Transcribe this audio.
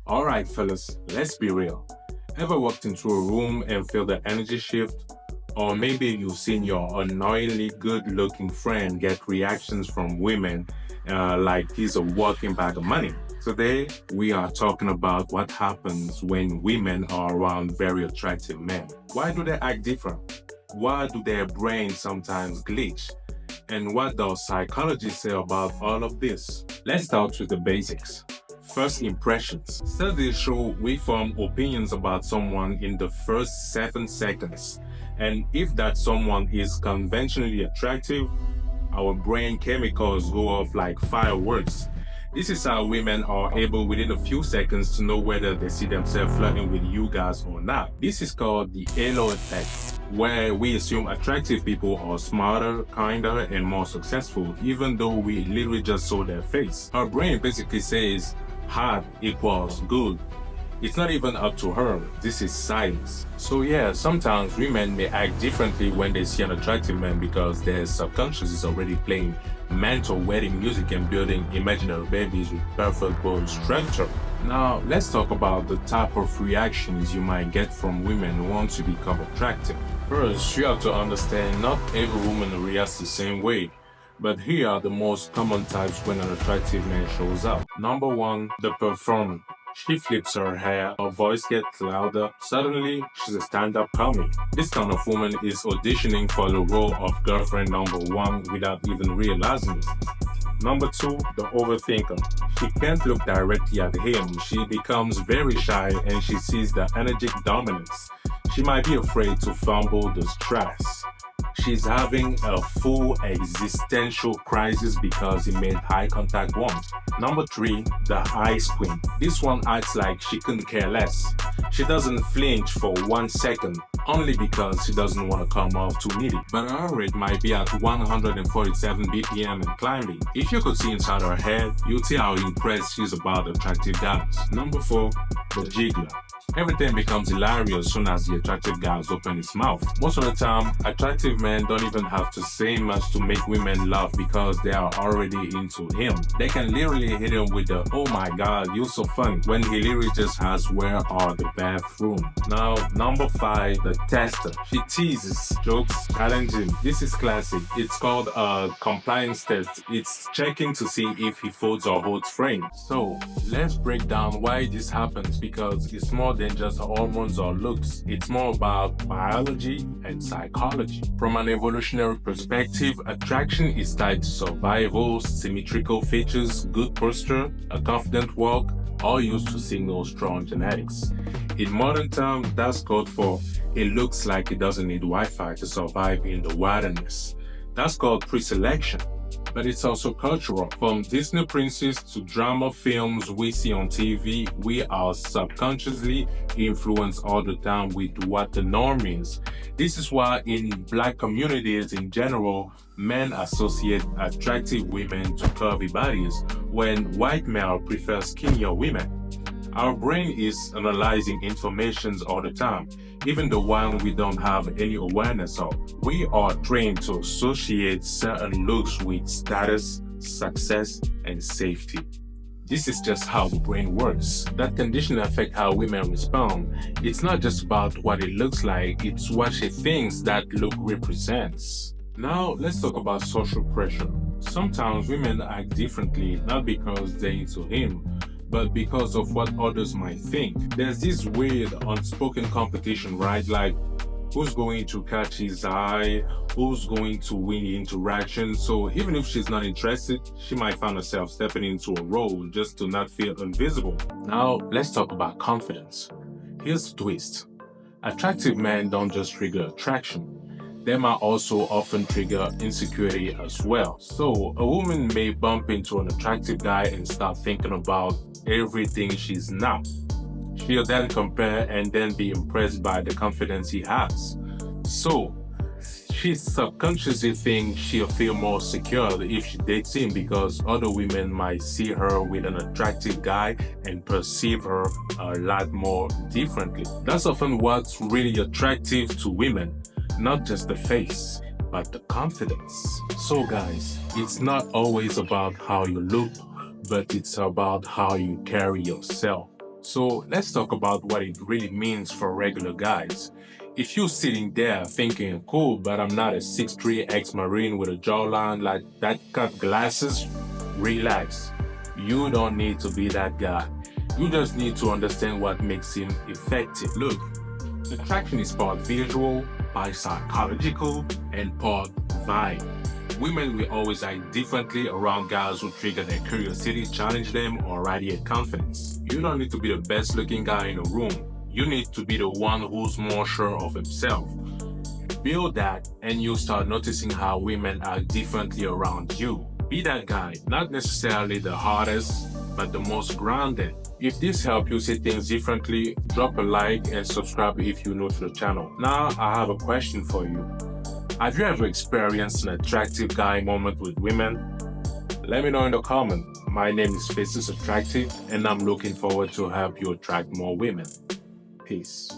Alright fellas, let's be real. Ever walked into a room and feel the energy shift? Or maybe you've seen your annoyingly good-looking friend get reactions from women like he's a walking bag of money. Today, we are talking about what happens when women are around very attractive men. Why do they act different? Why do their brains sometimes glitch? And what does psychology say about all of this? Let's start with the basics. First impressions. Studies show we form opinions about someone in the first 7 seconds. And if that someone is conventionally attractive, our brain chemicals go off like fireworks. This is how women are able within a few seconds to know whether they see themselves flirting with you guys or not. This is called the halo effect, where we assume attractive people are smarter, kinder, and more successful, even though we literally just saw their face. Our brain basically says hot equals good. It's not even up to her. This is science. So yeah, sometimes women may act differently when they see an attractive man because their subconscious is already playing mental wedding music and building imaginary babies with perfect bone structure. Now, let's talk about the type of reactions you might get from women who want to become attractive. First, you have to understand not every woman reacts the same way. But here are the most common types when an attractive man shows up. Number 1, the performer. She flips her hair, her voice gets louder. Suddenly, she's a stand-up comic. This kind of woman is auditioning for the role of girlfriend number 1 without even realizing it. Number 2, the overthinker. She can't look directly at him. She becomes very shy and she sees the energetic dominance. She might be afraid to fumble the stress. She's having a full existential crisis because he made eye contact once. Number 3, the ice queen. This one acts like she couldn't care less. She doesn't flinch for 1 second, only because she doesn't want to come off too needy. But her rate might be at 147 BPM and climbing. If you could see inside her head, you'd see how impressed she's about attractive guys. Number 4, the jiggler. Everything becomes hilarious as soon as the attractive guys open his mouth. Most of the time, attractive men don't even have to say much to make women laugh because they are already into him. They can literally hit him with the "oh my god, you're so funny" when he literally just has "where are the bathroom." Now, number 5, the tester. She teases, jokes, challenges. This is classic. It's called a compliance test. It's checking to see if he folds or holds frame. So, let's break down why this happens because it's more than just hormones or looks. It's more about biology and psychology. From an evolutionary perspective, attraction is tied to survival, symmetrical features, good posture, a confident walk, all used to signal strong genetics. In modern terms, that's code for it looks like it doesn't need Wi-Fi to survive in the wilderness. That's called pre-selection. But it's also cultural. From Disney princess to drama films we see on TV, we are subconsciously influenced all the time with what the norm is. This is why in Black communities in general, men associate attractive women to curvy bodies, when white male prefer skinnier women. Our brain is analyzing information all the time, even the one we don't have any awareness of. We are trained to associate certain looks with status, success, and safety. This is just how the brain works. That condition affects how women respond. It's not just about what it looks like, it's what she thinks that look represents. Now, let's talk about social pressure. Sometimes women act differently, not because they're into him, but because of what others might think. There's this weird unspoken competition, right? Like, who's going to catch his eye, who's going to win the interaction. So even if she's not interested, she might find herself stepping into a role just to not feel invisible. Now, let's talk about confidence. Here's the twist. Attractive men don't just trigger attraction. They might also often trigger insecurity as well. So a woman may bump into an attractive guy and start thinking about everything she's not. She'll then compare and then be impressed by the confidence he has. So she subconsciously thinks she'll feel more secure if she dates him because other women might see her with an attractive guy and perceive her a lot more differently. That's often what's really attractive to women. Not just the face, but the confidence. So guys, it's not always about how you look, but it's about how you carry yourself. So let's talk about what it really means for regular guys. If you're sitting there thinking, cool, but I'm not a 6'3" ex-Marine with a jawline like that, cut glasses, relax. You don't need to be that guy. You just need to understand what makes him effective. Look, attraction is part visual, part psychological, and part vibe. Women will always act differently around guys who trigger their curiosity, challenge them, or radiate confidence. You don't need to be the best looking guy in a room. You need to be the one who's more sure of himself. Build that, and you'll start noticing how women act differently around you. Be that guy, not necessarily the hardest, but the most grounded. If this helped you see things differently, drop a like and subscribe if you're new to the channel. Now, I have a question for you. Have you ever experienced an attractive guy moment with women? Let me know in the comment. My name is Faces Attractive, and I'm looking forward to help you attract more women. Peace.